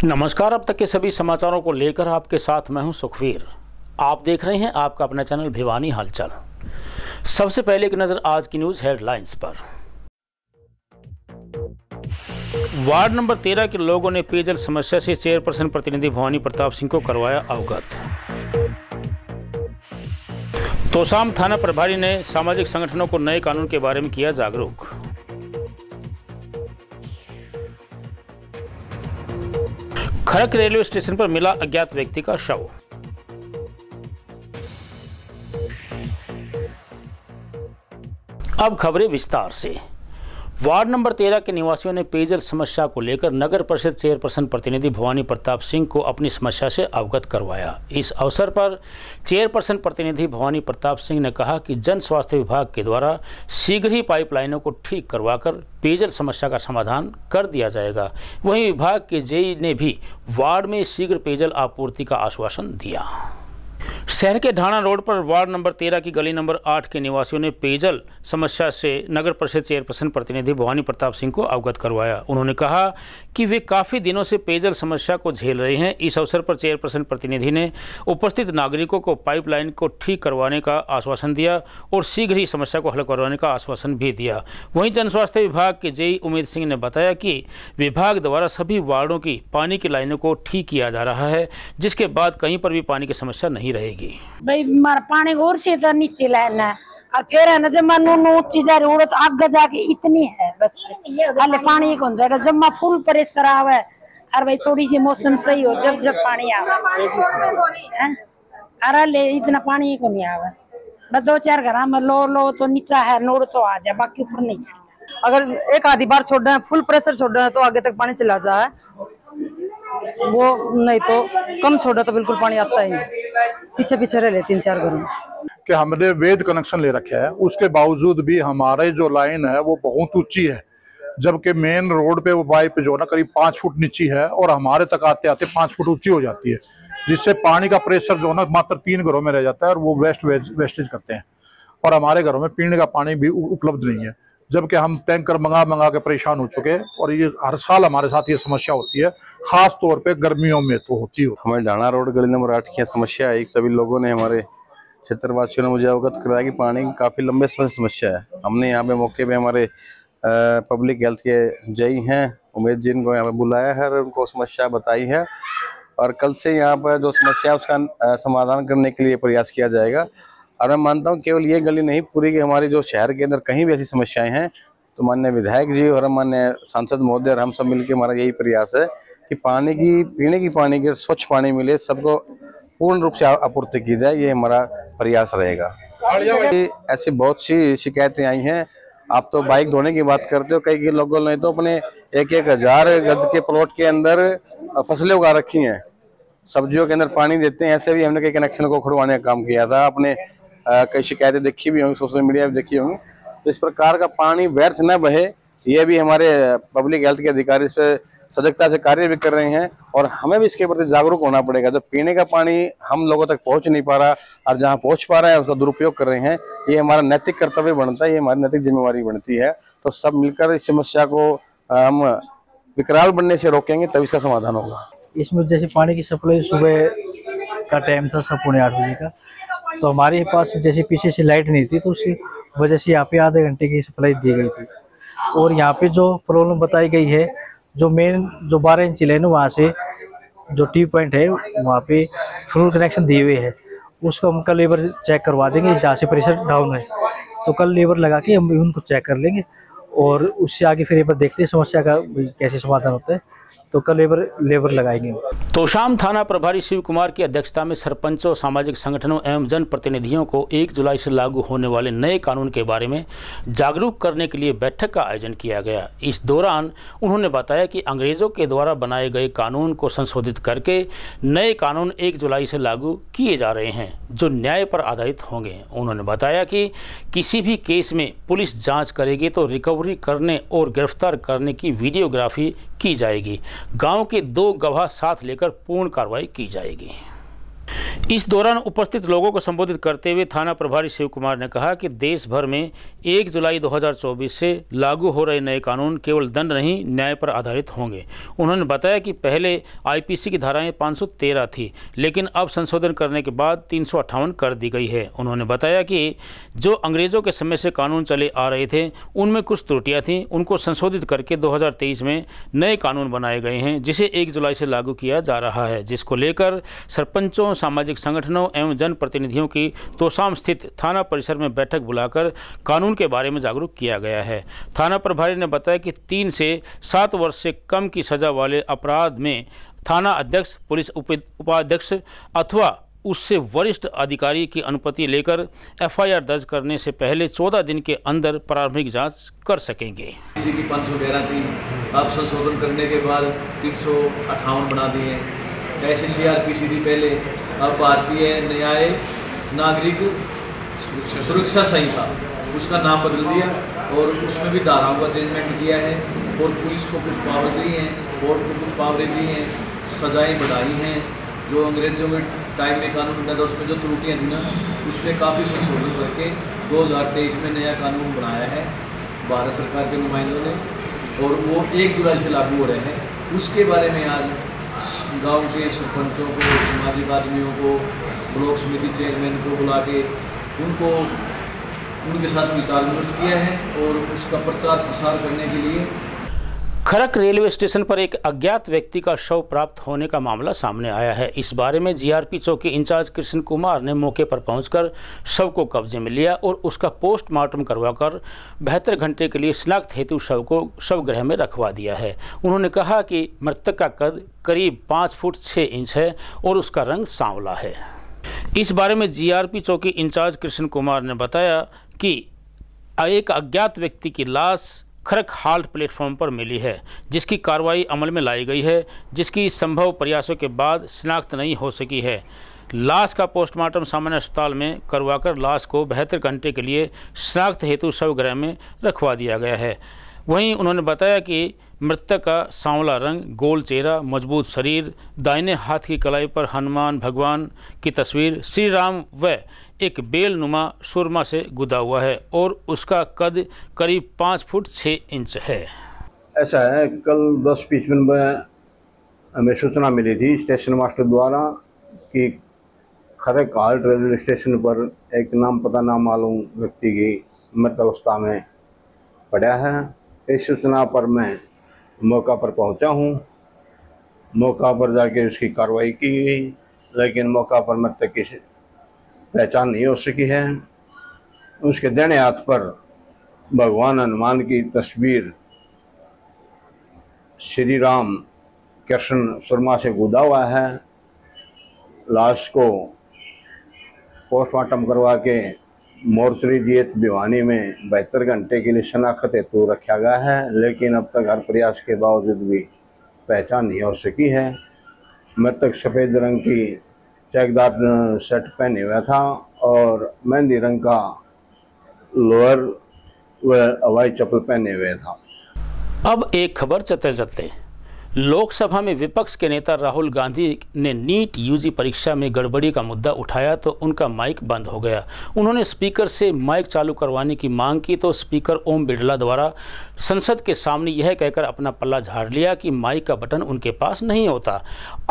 नमस्कार। अब तक के सभी समाचारों को लेकर आपके साथ मैं हूं सुखवीर। आप देख रहे हैं आपका अपना चैनल भिवानी हलचल। सबसे पहले एक नजर आज की न्यूज हेडलाइंस पर। वार्ड नंबर 13 के लोगों ने पेयजल समस्या से चेयरपर्सन प्रतिनिधि भवानी प्रताप सिंह को करवाया अवगत। तोशाम थाना प्रभारी ने सामाजिक संगठनों को नए कानून के बारे में किया जागरूक। खड़क रेलवे स्टेशन पर मिला अज्ञात व्यक्ति का शव। अब खबरें विस्तार से। वार्ड नंबर 13 के निवासियों ने पेयजल समस्या को लेकर नगर परिषद चेयरपर्सन प्रतिनिधि भवानी प्रताप सिंह को अपनी समस्या से अवगत करवाया। इस अवसर पर चेयरपर्सन प्रतिनिधि भवानी प्रताप सिंह ने कहा कि जन स्वास्थ्य विभाग के द्वारा शीघ्र ही पाइपलाइनों को ठीक करवाकर पेयजल समस्या का समाधान कर दिया जाएगा। वहीं विभाग के जेई ने भी वार्ड में शीघ्र पेयजल आपूर्ति का आश्वासन दिया। शहर के ढाणा रोड पर वार्ड नंबर 13 की गली नंबर 8 के निवासियों ने पेयजल समस्या से नगर परिषद चेयरपर्सन प्रतिनिधि भवानी प्रताप सिंह को अवगत करवाया। उन्होंने कहा कि वे काफ़ी दिनों से पेयजल समस्या को झेल रहे हैं। इस अवसर पर चेयरपर्सन प्रतिनिधि ने उपस्थित नागरिकों को पाइपलाइन को ठीक करवाने का आश्वासन दिया और शीघ्र ही समस्या को हल करवाने का आश्वासन भी दिया। वहीं जन स्वास्थ्य विभाग के जेई उमेद सिंह ने बताया कि विभाग द्वारा सभी वार्डों की पानी की लाइनों को ठीक किया जा रहा है, जिसके बाद कहीं पर भी पानी की समस्या नहीं रहेगी। भाई मारा पानी और से तो नीचे लाइन है और फिर है ना जब मानो ऊंची जा रही तो आगे जाके इतनी है बस हाले पानी कौन जाएगा। जब मैं फुल प्रेशर आवे और भाई थोड़ी सी मौसम सही हो जब पानी आवे अरे ले इतना पानी को नहीं आवे। बस 2-4 घर में लो तो नीचा है नोड़ तो आ जाए, बाकी ऊपर नहीं चढ़ता। अगर एक आधी बार छोड़ रहे हैं फुल प्रेशर छोड़ रहे हैं तो आगे तक पानी चला जाए, वो नहीं तो कम छोड़ा तो बिल्कुल पानी आता ही नहीं। पीछे रह ले 3-4 घरों कि हमने वेद कनेक्शन ले रखे है, उसके बावजूद भी हमारे जो लाइन है वो बहुत ऊंची है, जबकि मेन रोड पे वो पाइप जो है ना करीब 5 फुट नीची है और हमारे तक आते आते 5 फुट ऊंची हो जाती है, जिससे पानी का प्रेशर जो है ना मात्र 3 घरों में रह जाता है और वो वेस्टेज करते हैं और हमारे घरों में पीने का पानी भी उपलब्ध नहीं है, जबकि हम टैंकर मंगा के परेशान हो चुके हैं। और ये हर साल हमारे साथ ये समस्या होती है, खास तौर पे गर्मियों में तो होती है। हमारे ढाणा रोड गली नंबर 8 की समस्या है। सभी लोगों ने हमारे क्षेत्रवासियों ने मुझे अवगत कराया कि पानी की काफ़ी लंबे समय से समस्या है। हमने यहाँ पे मौके पे हमारे पब्लिक हेल्थ के जेई हैं उमेद जी को यहाँ पे बुलाया है और उनको समस्या बताई है और कल से यहाँ पर जो समस्या है उसका समाधान करने के लिए प्रयास किया जाएगा। और मैं मानता हूँ केवल ये गली नहीं, पूरी की हमारी जो शहर के अंदर कहीं भी ऐसी समस्याएं हैं तो माननीय विधायक जी और माननीय सांसद महोदय और हम सब मिलकर हमारा यही प्रयास है कि पानी की पीने की पानी के स्वच्छ पानी मिले, सबको पूर्ण रूप से आपूर्ति की जाए, ये हमारा प्रयास रहेगा। ऐसी बहुत सी शिकायतें आई हैं। आप तो बाइक धोने की बात करते हो, कई लोगों ने तो अपने 1-1000 गज के प्लॉट के अंदर फसलें उगा रखी हैं, सब्जियों के अंदर पानी देते हैं। ऐसे भी हमने कई कनेक्शन को खुलवाने का काम किया था। अपने कई शिकायतें देखी भी होंगी, सोशल मीडिया पे देखी होंगी। तो इस प्रकार का पानी व्यर्थ न बहे, ये भी हमारे पब्लिक हेल्थ के अधिकारी इस पर सजगता से कार्य भी कर रहे हैं और हमें भी इसके प्रति जागरूक होना पड़ेगा। जब पीने का पानी हम लोगों तक पहुंच नहीं पा रहा और जहां पहुंच पा रहा है उसका दुरुपयोग कर रहे हैं, ये हमारा नैतिक कर्तव्य बनता है, ये हमारी नैतिक जिम्मेवारी बनती है। तो सब मिलकर इस समस्या को हम विकराल बनने से रोकेंगे, तब इसका समाधान होगा। इसमें जैसे पानी की सप्लाई सुबह का टाइम था 7-8 बजे का, तो हमारे पास जैसे पीछे से लाइट नहीं थी तो उसी वजह से यहाँ पे आधे घंटे की सप्लाई दी गई थी। और यहाँ पे जो प्रॉब्लम बताई गई है, जो मेन जो 12 इंची लाइन है वहाँ से जो टी पॉइंट है वहाँ पे फुल कनेक्शन दिए हुए है, उसको हम कल लेबर चेक करवा देंगे। जहाँ से प्रेशर डाउन है तो कल लेबर लगा के हम उनको चेक कर लेंगे और उससे आगे फिर एक बार देखते हैं समस्या का कैसे समाधान होता है, तो कल लेबर लगाएंगे। तोशाम थाना प्रभारी शिव कुमार की अध्यक्षता में सरपंचों, सामाजिक संगठनों एवं जनप्रतिनिधियों को 1 जुलाई से लागू होने वाले नए कानून के बारे में जागरूक करने के लिए बैठक का आयोजन किया गया। इस दौरान उन्होंने बताया कि अंग्रेजों के द्वारा बनाए गए कानून को संशोधित करके नए कानून 1 जुलाई से लागू किए जा रहे हैं, जो न्याय पर आधारित होंगे। उन्होंने बताया कि किसी भी केस में पुलिस जाँच करेगी तो रिकवरी करने और गिरफ्तार करने की वीडियोग्राफी की जाएगी। गांव के 2 गवाह साथ लेकर पूर्ण कार्रवाई की जाएगी। इस दौरान उपस्थित लोगों को संबोधित करते हुए थाना प्रभारी शिव कुमार ने कहा कि देश भर में 1 जुलाई 2024 से लागू हो रहे नए कानून केवल दंड नहीं, न्याय पर आधारित होंगे। उन्होंने बताया कि पहले आईपीसी की धाराएं 513 थी, लेकिन अब संशोधन करने के बाद 358 कर दी गई है। उन्होंने बताया कि जो अंग्रेजों के समय से कानून चले आ रहे थे उनमें कुछ त्रुटियाँ थीं, उनको संशोधित करके 2023 में नए कानून बनाए गए हैं, जिसे 1 जुलाई से लागू किया जा रहा है, जिसको लेकर सरपंचों, सामाजिक संगठनों एवं जनप्रतिनिधियों की तोशाम स्थित थाना परिसर में बैठक बुलाकर कानून के बारे में जागरूक किया गया है। थाना प्रभारी ने बताया कि 3 से 7 वर्ष से कम की सजा वाले अपराध में थाना अध्यक्ष, पुलिस उपाध्यक्ष अथवा उससे वरिष्ठ अधिकारी की अनुमति लेकर एफआईआर दर्ज करने से पहले 14 दिन के अंदर प्रारंभिक जांच कर सकेंगे। किसी की 513 थी, अब संशोधन करने के बाद 358 बना दिए। ऐसे सीआरपीसी थी पहले, अब भारतीय न्याय नागरिक सुरक्षा संहिता, उसका नाम बदल दिया और उसमें भी धाराओं का चेंजमेंट किया है और पुलिस को कुछ पावर दी हैं, कोर्ट को कुछ पावरें दी हैं, सजाएं बढ़ाई हैं। जो अंग्रेजों के टाइम में कानून बना था उसमें जो त्रुटियाँ थी ना, उसमें काफ़ी संशोधन करके 2023 में नया कानून बनाया है भारत सरकार के नुमाइंदों ने, और वो 1 जुलाई से लागू हो रहे हैं। उसके बारे में आज गांव के सरपंचों को, सामाजिक आदमियों को, ब्लॉक समिति चेयरमैन को बुला के उनके साथ विचार विमर्श किया है और उसका प्रचार प्रसार करने के लिए खरक रेलवे स्टेशन पर एक अज्ञात व्यक्ति का शव प्राप्त होने का मामला सामने आया है। इस बारे में जीआरपी चौकी इंचार्ज कृष्ण कुमार ने मौके पर पहुंचकर शव को कब्जे में लिया और उसका पोस्टमार्टम करवाकर 72 घंटे के लिए शिनाख्त हेतु शव को शवगृह में रखवा दिया है। उन्होंने कहा कि मृतक का कद करीब 5 फुट 6 इंच है और उसका रंग सांवला है। इस बारे में जीआरपी चौकी इंचार्ज कृष्ण कुमार ने बताया कि एक अज्ञात व्यक्ति की लाश खरक हाल्ट प्लेटफॉर्म पर मिली है, जिसकी कार्रवाई अमल में लाई गई है, जिसकी संभव प्रयासों के बाद शिनाख्त नहीं हो सकी है। लाश का पोस्टमार्टम सामान्य अस्पताल में करवाकर लाश को 72 घंटे के लिए शिनाख्त हेतु शवगृह में रखवा दिया गया है। वहीं उन्होंने बताया कि मृतक का सांवला रंग, गोल चेहरा, मजबूत शरीर, दाहिने हाथ की कलाई पर हनुमान भगवान की तस्वीर, श्री राम व एक बेलनुमा सुरमा से गुदा हुआ है और उसका कद करीब 5 फुट 6 इंच है। ऐसा है, कल 10:55 में हमें सूचना मिली थी स्टेशन मास्टर द्वारा कि खरक हाल्ट रेलवे स्टेशन पर एक नाम पता ना मालूम व्यक्ति की मृत अवस्था में पड़ा है। इस सूचना पर मैं मौका पर पहुंचा हूं। मौका पर जाके उसकी कार्रवाई की गई, लेकिन मौका पर मृतक की पहचान नहीं हो सकी है। उसके दाहिने हाथ पर भगवान हनुमान की तस्वीर, श्री राम कृष्ण सुरमा से गुदा हुआ है। लाश को पोस्टमार्टम करवा के मोर्चरी जीएच भिवानी में 72 घंटे के लिए शनाख्त हेतु रखा गया है, लेकिन अब तक हर प्रयास के बावजूद भी पहचान नहीं हो सकी है। मृतक सफ़ेद रंग की चेकदार शर्ट पहने हुआ था और मेहंदी रंग का लोअर व हवाई चप्पल पहने हुए था। अब एक खबर चलते चलते, लोकसभा में विपक्ष के नेता राहुल गांधी ने नीट यूजी परीक्षा में गड़बड़ी का मुद्दा उठाया तो उनका माइक बंद हो गया। उन्होंने स्पीकर से माइक चालू करवाने की मांग की तो स्पीकर ओम बिरला द्वारा संसद के सामने यह कहकर अपना पल्ला झाड़ लिया कि माइक का बटन उनके पास नहीं होता।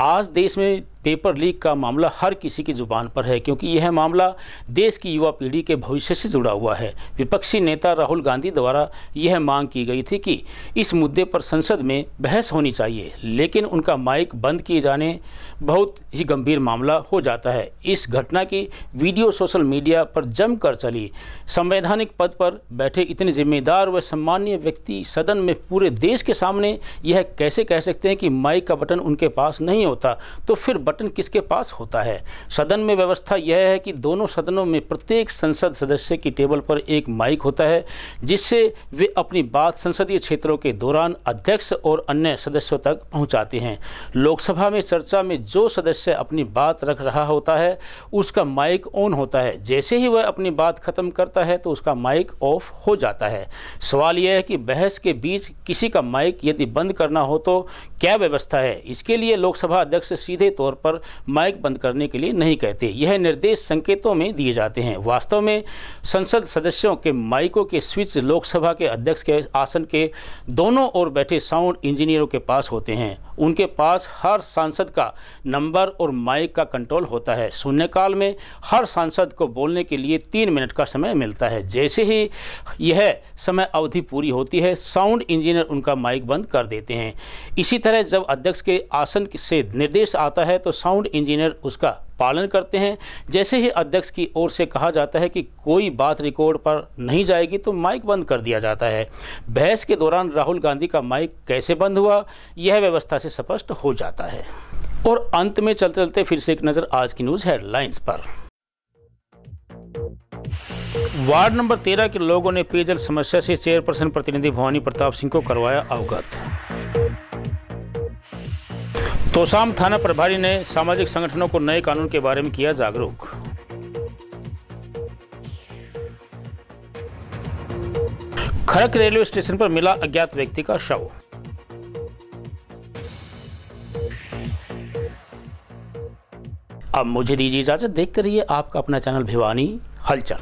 आज देश में पेपर लीक का मामला हर किसी की जुबान पर है, क्योंकि यह मामला देश की युवा पीढ़ी के भविष्य से जुड़ा हुआ है। विपक्षी नेता राहुल गांधी द्वारा यह मांग की गई थी कि इस मुद्दे पर संसद में बहस होनी चाहिए, लेकिन उनका माइक बंद किए जाने बहुत ही गंभीर मामला हो जाता है। इस घटना की वीडियो सोशल मीडिया पर जमकर चली। संवैधानिक पद पर बैठे इतने जिम्मेदार व सम्मानीय व्यक्ति सदन में पूरे देश के सामने यह कैसे कह सकते हैं कि माइक का बटन उनके पास नहीं होता, तो फिर बटन किसके पास होता है? सदन में व्यवस्था यह है कि दोनों सदनों में प्रत्येक संसद सदस्य की टेबल पर एक माइक होता है, जिससे वे अपनी बात संसदीय क्षेत्रों के दौरान अध्यक्ष और अन्य सदस्यों तक पहुंचाते हैं। लोकसभा में चर्चा में जो सदस्य अपनी बात रख रहा होता है उसका माइक ऑन होता है, जैसे ही वह अपनी बात खत्म करता है तो उसका माइक ऑफ हो जाता है। सवाल यह है कि बहस के बीच किसी का माइक यदि बंद करना हो तो क्या व्यवस्था है। इसके लिए लोकसभा अध्यक्ष सीधे तौर पर माइक बंद करने के लिए नहीं कहते, यह निर्देश संकेतों में दिए जाते हैं। वास्तव में संसद सदस्यों के माइकों के स्विच लोकसभा के अध्यक्ष के आसन के दोनों ओर बैठे साउंड इंजीनियरों के पास होते हैं। उनके पास हर सांसद का नंबर और माइक का कंट्रोल होता है। शून्यकाल में हर सांसद को बोलने के लिए 3 मिनट का समय मिलता है। जैसे ही यह समय अवधि पूरी होती है, साउंड इंजीनियर उनका माइक बंद कर देते हैं। इसी तरह जब अध्यक्ष के आसन से निर्देश आता है तो साउंड इंजीनियर उसका पालन करते हैं। जैसे ही अध्यक्ष की ओर से कहा जाता है कि कोई बात रिकॉर्ड पर नहीं जाएगी तो माइक बंद कर दिया जाता है। बहस के दौरान राहुल गांधी का माइक कैसे बंद हुआ, यह व्यवस्था से स्पष्ट हो जाता है। और अंत में चलते चलते फिर से एक नज़र आज की न्यूज़ हेडलाइंस पर। वार्ड नंबर 13 के लोगों ने पेयजल समस्या से चेयरपर्सन प्रतिनिधि भवानी प्रताप सिंह को करवाया अवगत। तोशाम थाना प्रभारी ने सामाजिक संगठनों को नए कानून के बारे में किया जागरूक। खरक रेलवे स्टेशन पर मिला अज्ञात व्यक्ति का शव। अब मुझे दीजिए इजाजत, देखते रहिए आपका अपना चैनल भिवानी हलचल।